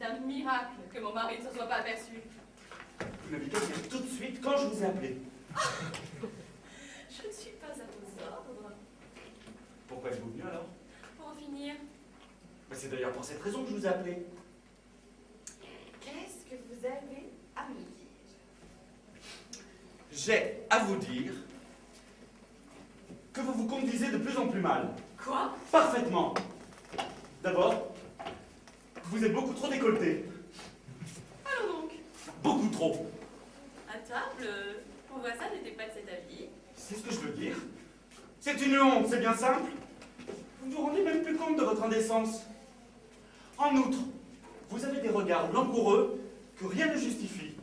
C'est un miracle que mon mari ne se soit pas aperçu. Vous m'avez qu'à dire tout de suite quand je vous ai appelé. Je ne suis pas à vos ordres. Pourquoi êtes-vous venu alors? Pour en finir, C'est d'ailleurs pour cette raison que je vous ai appelé. qu'est-ce que vous avez à me dire? J'ai à vous dire que vous vous conduisez de plus en plus mal. Quoi? Parfaitement. D'abord, vous êtes beaucoup trop décolleté. Allons donc. Beaucoup trop. À table, mon voisin n'était pas de cet avis. C'est ce que je veux dire. C'est une honte, c'est bien simple. Vous ne vous rendez même plus compte de votre indécence. En outre, vous avez des regards langoureux que rien ne justifie.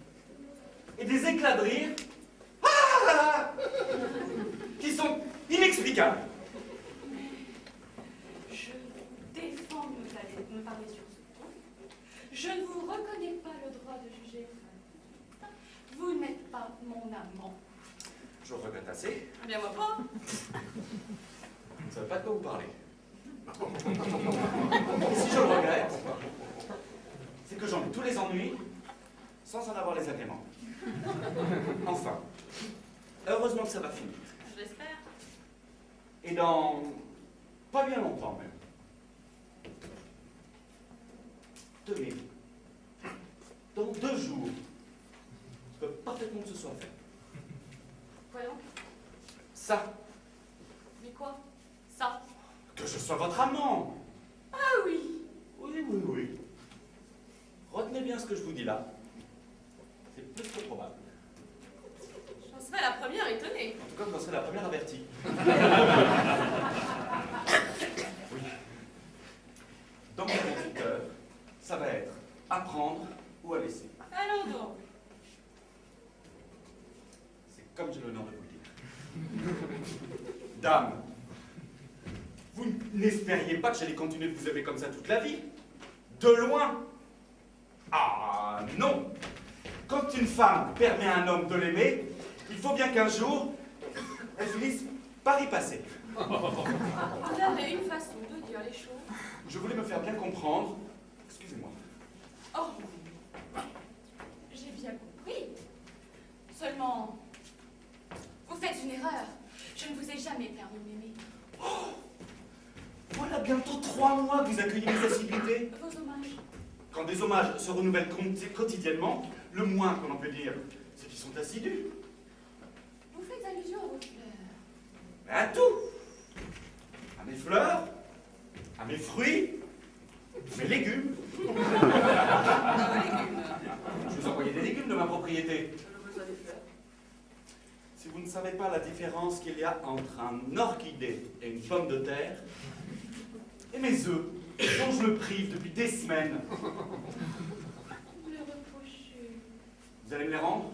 Et des éclats de rire qui sont inexplicables. Je vous défends de me parler sur ce ton. Je ne vous reconnais pas le droit de juger. Vous n'êtes pas mon amant. Je vous regrette assez. Bien moi pas. Vous ne savez pas de quoi vous parlez. Et si je le regrette, c'est que j'en ai tous les ennuis sans en avoir les agréments. Enfin, heureusement que ça va finir. Je l'espère. Et dans pas bien longtemps même. Tenez, dans 2 jours, je peux parfaitement que ce soit fait. Voyons. Ça, Mais quoi? Ça. que je sois votre amant. Ah oui. Oui, oui, oui. Retenez bien ce que je vous dis là. C'est plus que probable. J'en serais la première étonnée. En tout cas, vous en serez la première avertie. Oui. Dans 48 heures, ça va être à prendre ou à laisser. Allons donc. C'est comme j'ai l'honneur de vous le dire. Dame, vous n'espériez pas que j'allais continuer de vous aimer comme ça toute la vie? De loin? Ah non! Quand une femme permet à un homme de l'aimer, il faut bien qu'un jour, elle finisse par y passer. Vous avez une façon de dire les choses. Je voulais me faire bien comprendre. Excusez-moi. Oh, j'ai bien compris. Seulement, vous faites une erreur. Je ne vous ai jamais permis de m'aimer. Voilà bientôt 3 mois que vous accueillez mes assiduités. Vos hommages. Quand des hommages se renouvellent quotidiennement, le moins qu'on en peut dire, c'est qu'ils sont assidus. Vous faites allusion à vos fleurs. Mais à tout! À mes fleurs, à mes fruits, mes légumes. Ah, vos légumes. Je vous envoyais des légumes de ma propriété. Je veux besoin des fleurs. Si vous ne savez pas la différence qu'il y a entre un orchidée et une pomme de terre, et mes œufs, dont je me prive depuis des semaines, Vous le reprochez. vous allez me les rendre?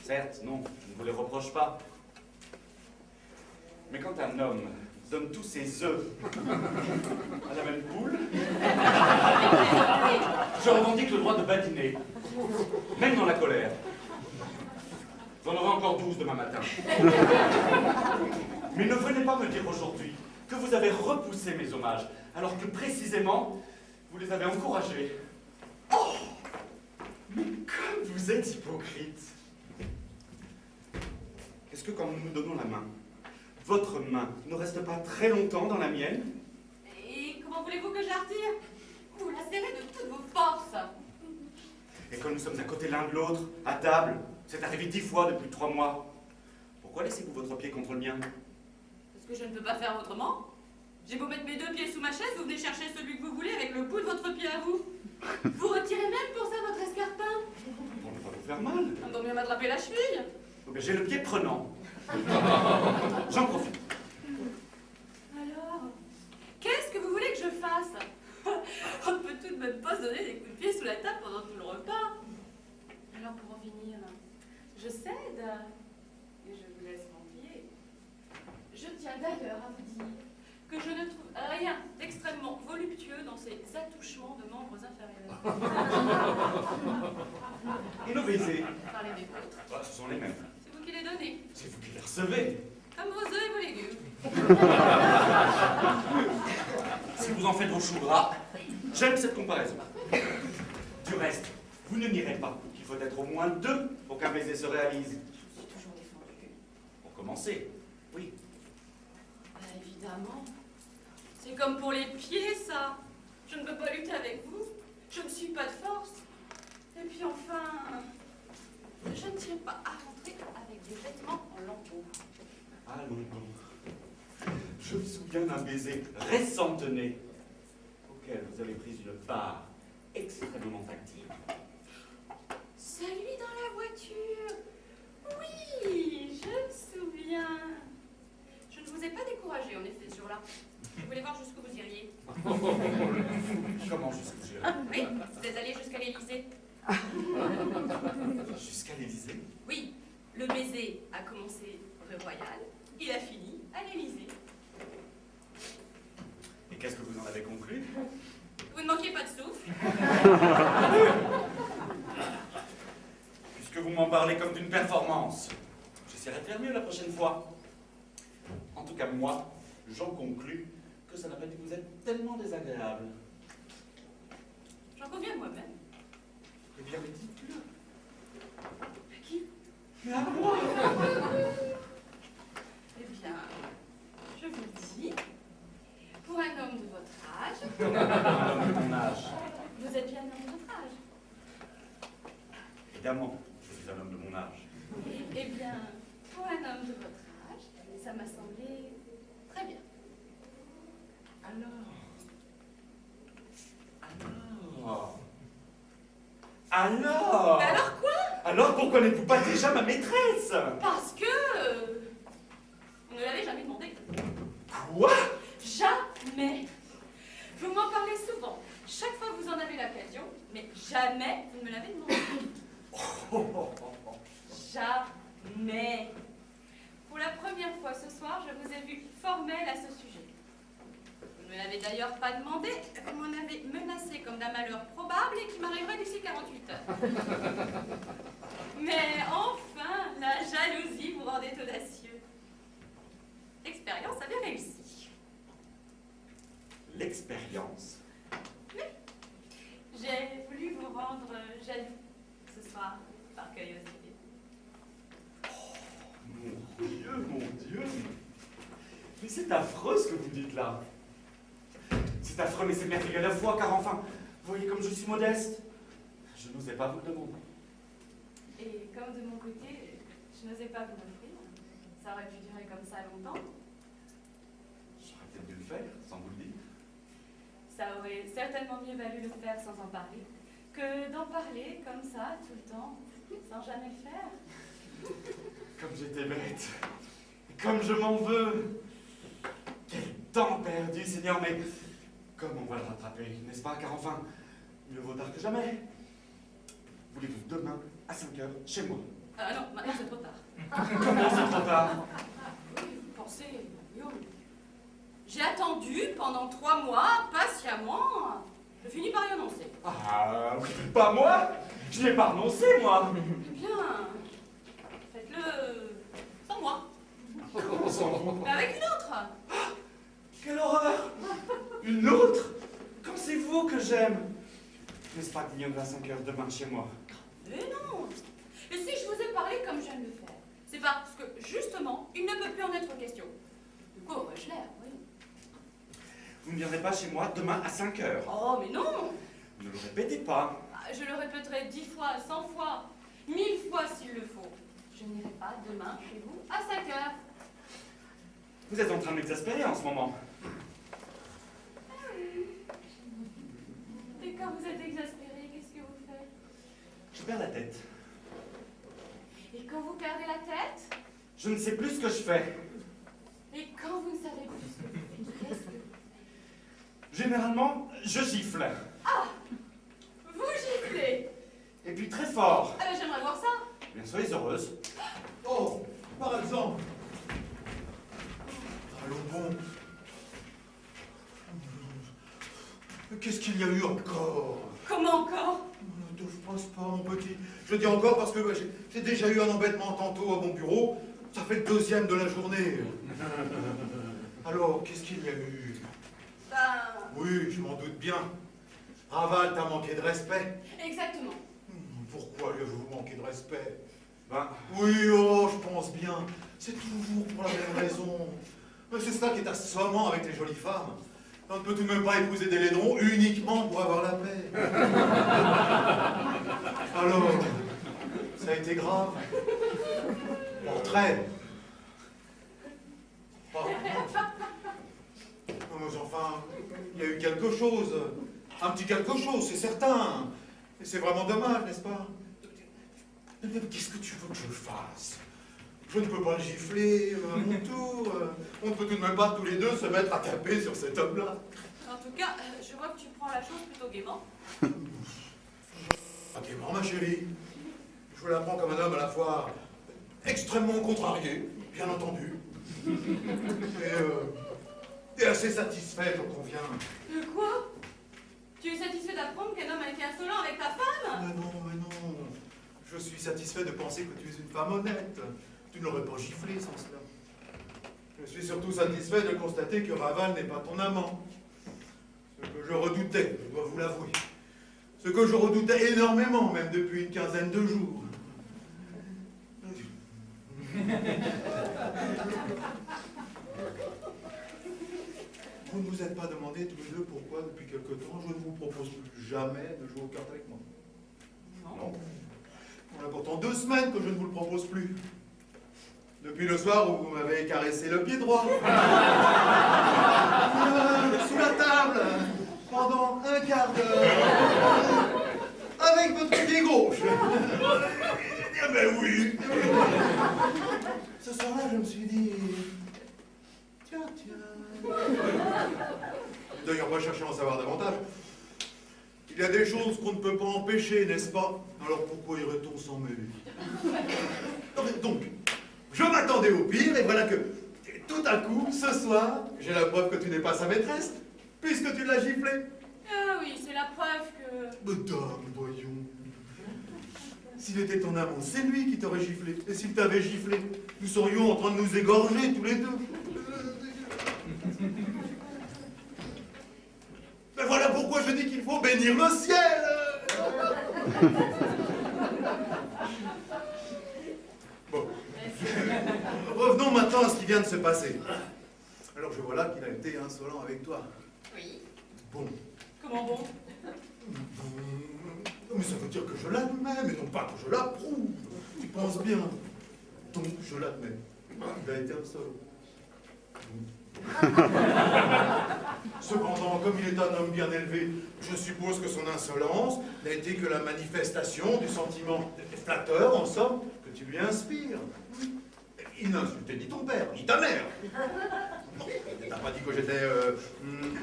Certes, non, je ne vous les reproche pas. Mais quand un homme donne tous ses œufs à la même poule, je revendique le droit de badiner, même dans la colère. J'en aurai encore 12 demain matin. Mais ne venez pas me dire aujourd'hui que vous avez repoussé mes hommages, alors que précisément, vous les avez encouragés. Oh! Mais comme vous êtes hypocrite! Est-ce que quand nous nous donnons la main, votre main ne reste pas très longtemps dans la mienne? Et comment voulez-vous que je la retire? Vous la serrez de toutes vos forces. Et quand nous sommes à côté l'un de l'autre, à table, c'est arrivé 10 fois depuis 3 mois. Pourquoi laissez-vous votre pied contre le mien? Parce que je ne peux pas faire autrement. J'ai beau mettre mes 2 pieds sous ma chaise, vous venez chercher celui que vous voulez avec le bout de votre pied à vous. Vous retirez même pour ça votre escarpin. Pour ne pas vous faire mal. On doit mieux m'attraper la cheville. Oh, mais j'ai le pied prenant. J'en profite. Alors, qu'est-ce que vous voulez que je fasse? On ne peut tout de même pas se donner des coups de pied sous la table pendant tout le repas. Alors pour en finir, je cède et je vous laisse mon pied. Je tiens d'ailleurs à vous dire que je ne trouve rien d'extrêmement voluptueux dans ces attouchements de membres inférieurs. Et nos baisers? Parlez des vôtres. Bah, ce sont les mêmes. C'est vous qui les donnez, C'est vous qui les recevez. comme vos œufs et vos légumes. Si vous en faites vos choux gras, j'aime cette comparaison. Du reste, vous ne nierez pas qu'il faut être au moins deux pour qu'un baiser se réalise. Je suis toujours défendue. Pour commencer, oui. Bah, évidemment. C'est comme pour les pieds, ça. Je ne peux pas lutter avec vous. Je ne suis pas de force. Et puis enfin, je ne tiens pas à rentrer avec des vêtements en lambeaux. Allons donc. Je me souviens d'un baiser récentené auquel vous avez pris une part extrêmement active. Celui dans la voiture. Oui, je me souviens. Je ne vous ai pas découragé, en effet, ce jour-là. Je voulais voir jusqu'où vous iriez. Comment jusqu'où j'irai? Oui, vous êtes allé jusqu'à l'Élysée. Jusqu'à l'Élysée? Oui, le baiser a commencé rue Royale, il a fini à l'Élysée. Et qu'est-ce que vous en avez conclu? Vous ne manquiez pas de souffle. Puisque vous m'en parlez comme d'une performance, j'essaierai de faire mieux la prochaine fois. En tout cas, moi, j'en conclus que ça n'a pas dû vous être tellement désagréable. J'en conviens moi-même. Eh bien, mais dites-le. À qui? Mais à moi! Eh bien, je vous le dis, pour un homme de votre âge, Un homme de mon âge. vous êtes bien un homme de votre âge. Évidemment, je suis un homme de mon âge. Eh bien, pour un homme de votre âge, ça m'a semblé très bien. Alors? Mais alors quoi? Alors pourquoi n'êtes-vous pas déjà ma maîtresse? Parce que vous ne l'avez jamais demandé. Quoi? Jamais. Vous m'en parlez souvent. Chaque fois que vous en avez l'occasion, mais jamais vous ne me l'avez demandé. Jamais. Pour la première fois ce soir, je vous ai vu formelle à ce sujet. Vous ne me l'avez d'ailleurs pas demandé, vous m'en avez menacé comme d'un malheur probable et qui m'arriverait d'ici 48 heures. Mais enfin, la jalousie vous rendait audacieux. L'expérience avait réussi. L'expérience? J'ai voulu vous rendre jaloux ce soir, par curiosité. Mon Dieu! Mais c'est affreux ce que vous dites là. C'est affreux, mais c'est merveilleux à la fois, car enfin, vous voyez comme je suis modeste. Je n'osais pas vous le demander. Et comme de mon côté, je n'osais pas vous l'offrir. Ça aurait pu durer comme ça longtemps. J'aurais peut-être dû le faire, sans vous le dire. Ça aurait certainement mieux valu le faire sans en parler, que d'en parler comme ça, tout le temps, sans jamais le faire. Comme j'étais bête. Comme je m'en veux. Quel temps perdu, Seigneur, mais comme on va le rattraper, n'est-ce pas? Car enfin, mieux vaut tard que jamais. Voulez-vous demain, à 5 heures, chez moi? Ah non, maintenant c'est trop tard. Comment c'est trop tard? Oui, vous pensez, Guillaume. J'ai attendu pendant 3 mois, patiemment. Je finis par y annoncer. Ah, oui, pas moi? Je n'ai pas renoncé, moi. Eh bien, faites-le sans moi. Comment sans Mais avec une autre. Quelle horreur! Une autre? Comme c'est vous que j'aime! N'est-ce pas qu'il viendra à 5 heures demain chez moi? Mais non. Et si je vous ai parlé comme j'aime le faire, c'est parce que, justement, il ne peut plus en être question. De quoi aurais-je l'air, oui? Vous ne viendrez pas chez moi demain à 5 heures. Oh, mais non. Ne le répétez pas. Ah, je le répéterai 10 fois, 100 fois, 1000 fois s'il le faut. Je n'irai pas demain chez vous à 5 heures. Vous êtes en train de m'exaspérer en ce moment. Et quand vous êtes exaspéré, qu'est-ce que vous faites? Je perds la tête. Et quand vous perdez la tête? Je ne sais plus ce que je fais. Et quand vous ne savez plus ce que vous faites, qu'est-ce que vous faites? Généralement, je gifle. Ah! Vous giflez! Et puis très fort. Ah ben j'aimerais voir ça! Bien, soyez heureuse. Oh, par exemple. Allons bon. Qu'est-ce qu'il y a eu encore? Comment encore? Ne te froisse pas, mon petit. Je dis encore parce que j'ai déjà eu un embêtement tantôt à mon bureau. Ça fait le deuxième de la journée. Alors, qu'est-ce qu'il y a eu? Ben... Oui, je m'en doute bien. Raval t'a manqué de respect. Exactement. Pourquoi lui avez-vous manqué de respect? Ben, Oui, oh, je pense bien. C'est toujours pour la même raison. Mais c'est ça qui est assommant avec les jolies femmes. On ne peut tout de même pas épouser des laidrons uniquement pour avoir la paix. Alors, ça a été grave. Bon, très. Oh. Non, mais enfin, il y a eu quelque chose. Un petit quelque chose, c'est certain. Et c'est vraiment dommage, n'est-ce pas? Mais qu'est-ce que tu veux que je fasse? Je ne peux pas le gifler à mon tour. On ne peut tout de même pas tous les deux se mettre à taper sur cet homme-là. En tout cas, je vois que tu prends la chose plutôt gaiement. Pas gaiement, ma chérie. Je la prends comme un homme à la fois extrêmement contrarié, bien entendu, et assez satisfait, j'en conviens. De quoi? Tu es satisfait d'apprendre qu'un homme a été insolent avec ta femme? Mais non, mais non. Je suis satisfait de penser que tu es une femme honnête. Tu ne l'aurais pas giflé sans cela. Je suis surtout satisfait de constater que Raval n'est pas ton amant. Ce que je redoutais, je dois vous l'avouer. Ce que je redoutais énormément, même depuis une quinzaine de jours. Vous ne vous êtes pas demandé tous les deux pourquoi, depuis quelque temps, je ne vous propose plus jamais de jouer aux cartes avec moi. Non. Voilà pourtant 2 semaines que je ne vous le propose plus. Depuis le soir où vous m'avez caressé le pied droit. Sous la table, pendant un quart d'heure. Avec votre pied gauche. Eh ben oui. Ce soir-là, je me suis dit... Tiens. D'ailleurs, pas chercher à en savoir davantage. Il y a des choses qu'on ne peut pas empêcher, n'est-ce pas? Alors pourquoi irait-on s'en mêler? Donc, je m'attendais au pire, et voilà que, tout à coup, ce soir, j'ai la preuve que tu n'es pas sa maîtresse, puisque tu l'as giflé. Ah oui, c'est la preuve que... Madame, voyons. S'il était ton amant, c'est lui qui t'aurait giflé. Et s'il t'avait giflé, nous serions en train de nous égorger tous les deux. Mais voilà pourquoi je dis qu'il faut bénir le ciel. Bon. Revenons maintenant à ce qui vient de se passer. Alors je vois là qu'il a été insolent avec toi. Oui. Bon. Comment bon? Mais ça veut dire que je l'admets, mais non pas que je l'approuve. Tu penses bien. Donc je l'admets. Il a été insolent. Cependant, comme il est un homme bien élevé, je suppose que son insolence n'a été que la manifestation du sentiment flatteur, en somme, que tu lui inspires. Il n'a insulté ni ton père, ni ta mère. Non, il t'a pas dit que j'étais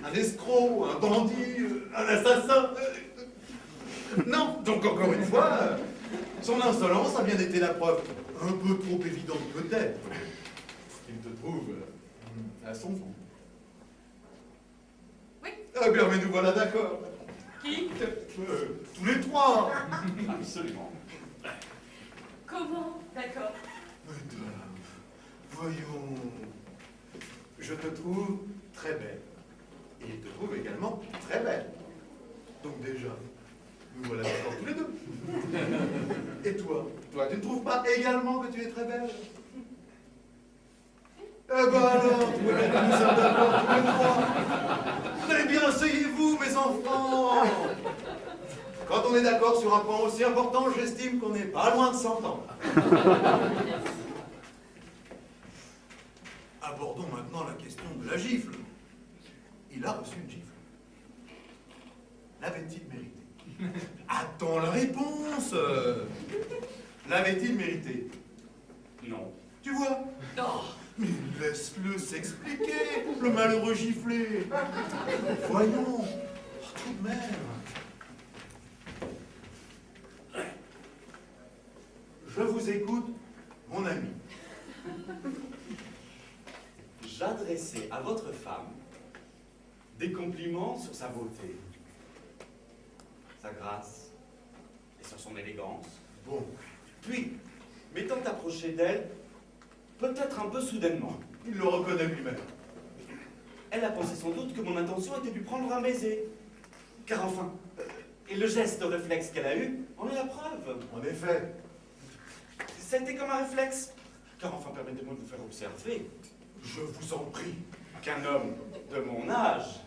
un escroc, un bandit, un assassin. Non, donc encore une fois, son insolence a bien été la preuve, un peu trop évidente peut-être, qu'il te trouve à son goût. Oui. Ah bien, mais nous voilà d'accord. Qui? Tous les trois. absolument. Comment? D'accord. Madame, voyons. Je te trouve très belle. Et il te trouve également très belle. Donc déjà, nous voilà d'accord tous les deux. Et toi, tu ne trouves pas également que tu es très belle? Eh ben alors, tu vois bien que nous sommes d'accord tous les trois. Eh bien, asseyez-vous, mes enfants. Quand on est d'accord sur un point aussi important, j'estime qu'on n'est pas loin de s'entendre. Abordons maintenant la question de la gifle. Il a reçu une gifle. L'avait-il mérité? Attends la réponse. L'avait-il mérité? Non. Tu vois? Non. Mais laisse-le s'expliquer, le malheureux giflé. Voyons, tout de même. Je vous écoute, mon ami. J'adressais à votre femme des compliments sur sa beauté, sa grâce et sur son élégance. Bon, Puis, m'étant approché d'elle, peut-être un peu soudainement, il le reconnaît lui-même. elle a pensé sans doute que mon intention était de lui prendre un baiser. Car enfin, et le geste réflexe qu'elle a eu en est la preuve. En effet. Ça a été comme un réflexe. Car enfin, permettez-moi de vous faire observer Je vous en prie. qu'un homme de mon âge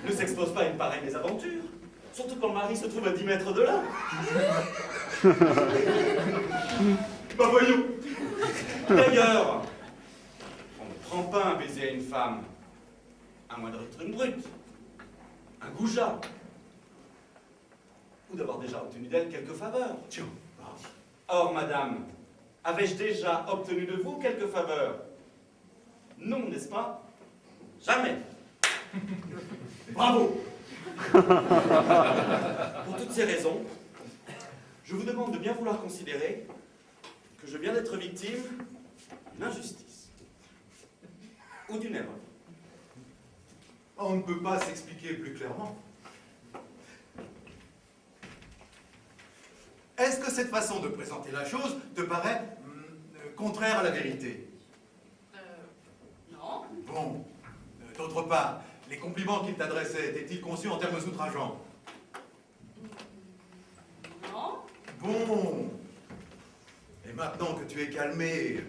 ne s'expose pas à une pareille mésaventure. Surtout quand le mari se trouve à 10 mètres de là. Bah voyons. D'ailleurs, on ne prend pas un baiser à une femme, à moins d'être une brute, un goujat, ou d'avoir déjà obtenu d'elle quelques faveurs. Tiens. Or, madame, avais-je déjà obtenu de vous quelques faveurs? Non, n'est-ce pas? Jamais. Bravo. Pour toutes ces raisons, je vous demande de bien vouloir considérer que je viens d'être victime d'une injustice ou d'une erreur. On ne peut pas s'expliquer plus clairement. Est-ce que cette façon de présenter la chose te paraît contraire à la vérité? Non. Bon. D'autre part, les compliments qu'il t'adressait étaient-ils conçus en termes outrageants? Non. Bon. Et maintenant que tu es calmé,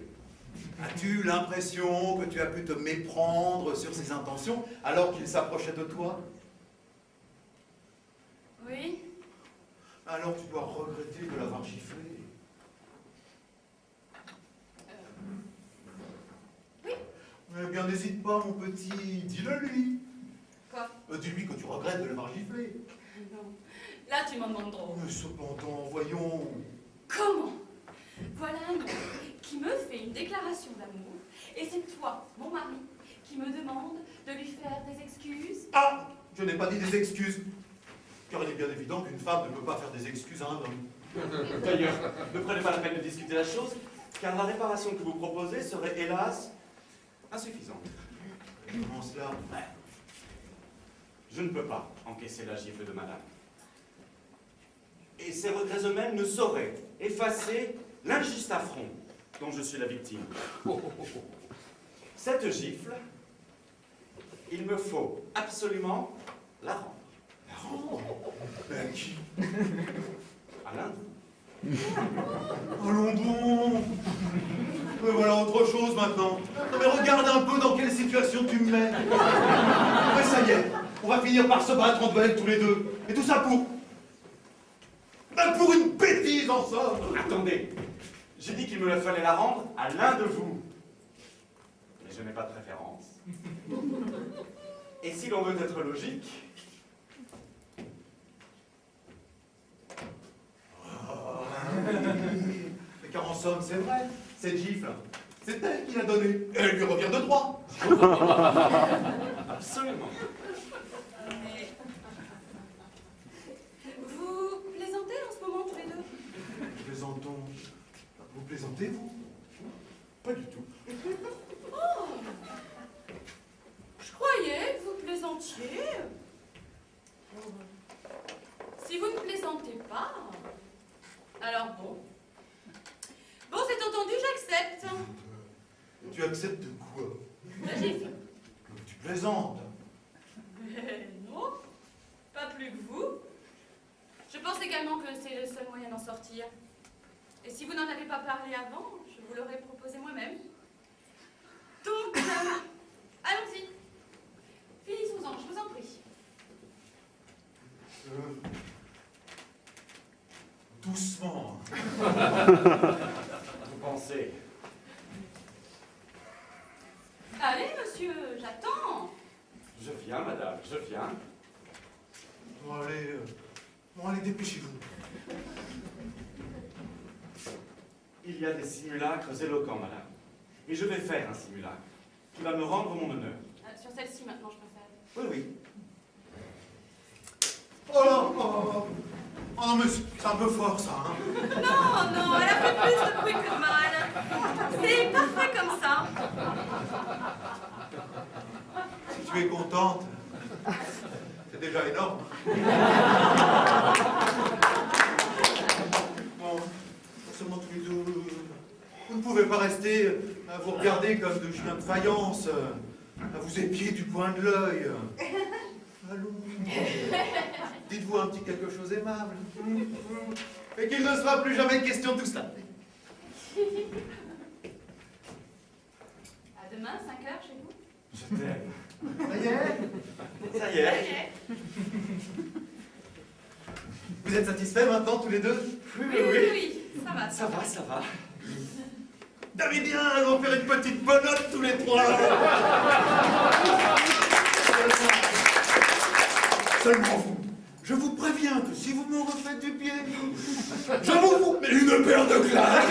as-tu l'impression que tu as pu te méprendre sur ses intentions alors qu'il s'approchait de toi? Oui. Alors tu dois regretter de l'avoir giflé. Oui. Eh bien, n'hésite pas, mon petit, dis-le lui. Quoi? Dis-lui que tu regrettes de l'avoir giflé. Non. Là, tu m'en demandes trop. Mais cependant, voyons. Comment? Voilà un homme qui me fait une déclaration d'amour, et c'est toi, mon mari, qui me demande de lui faire des excuses. Ah, je n'ai pas dit des excuses. Car il est bien évident qu'une femme ne peut pas faire des excuses à un homme. D'ailleurs, ne prenez pas la peine de discuter la chose, car la réparation que vous proposez serait, hélas, insuffisante. Comment cela? Je ne peux pas encaisser la gifle de madame. Et ces regrets eux-mêmes ne sauraient effacer l'injuste affront dont je suis la victime. Cette gifle, il me faut absolument la rendre. La rendre? Mais à qui? À l'un de vous. Allons bon. Mais voilà autre chose maintenant. Non mais regarde un peu dans quelle situation tu me mets. Mais ça y est, on va finir par se battre en duel tous les deux. Et tout ça pour... Ben pour une bêtise en somme. Attendez, j'ai dit qu'il me fallait la rendre à l'un de vous. Mais je n'ai pas de préférence. Et si l'on veut être logique, Mais car en somme, c'est vrai, cette gifle, c'est elle qui l'a donnée. Et elle lui revient de droit. absolument. Mais... Vous plaisantez en ce moment tous les deux? Plaisantons. Vous plaisantez, vous? Pas du tout. Oh! Je croyais que vous plaisantiez. Oh. Si vous ne plaisantez pas, alors bon. Bon, c'est entendu, j'accepte. Tu acceptes quoi? La gifle. Tu plaisantes. Mais non, pas plus que vous. Je pense également que c'est le seul moyen d'en sortir. Et si vous n'en avez pas parlé avant, je vous l'aurais proposé moi-même. Donc, allons-y. Finissons-en, je vous en prie. Doucement. Vous pensez? Allez, monsieur, j'attends. Je viens, madame, je viens. Bon, allez, dépêchez-vous. Il y a des simulacres éloquents, madame. Et je vais faire un simulacre qui va me rendre mon honneur. Sur celle-ci, maintenant, je préfère. Oui, oui. Oh là, oh non, mais c'est un peu fort, ça, hein. Non, non, elle a fait plus de bruit que de mal. C'est parfait comme ça. Si tu es contente, c'est déjà énorme. Bon, seulement tous les deux, vous ne pouvez pas rester à vous regarder comme de chiens de faïence, à vous épier du coin de l'œil. Allons. faut un petit quelque chose aimable. Et qu'il ne sera plus jamais question de tout cela. À demain, 5h chez vous. Je t'aime. Ça y est. Ça y est. Vous êtes satisfaits maintenant, tous les deux? Oui, ça va. Ça va, ça va. Allez bien, allons faire une petite bonotte tous les trois. Seulement vous, je vous préviens que si vous me refaites du pied, je vous mets une paire de claques.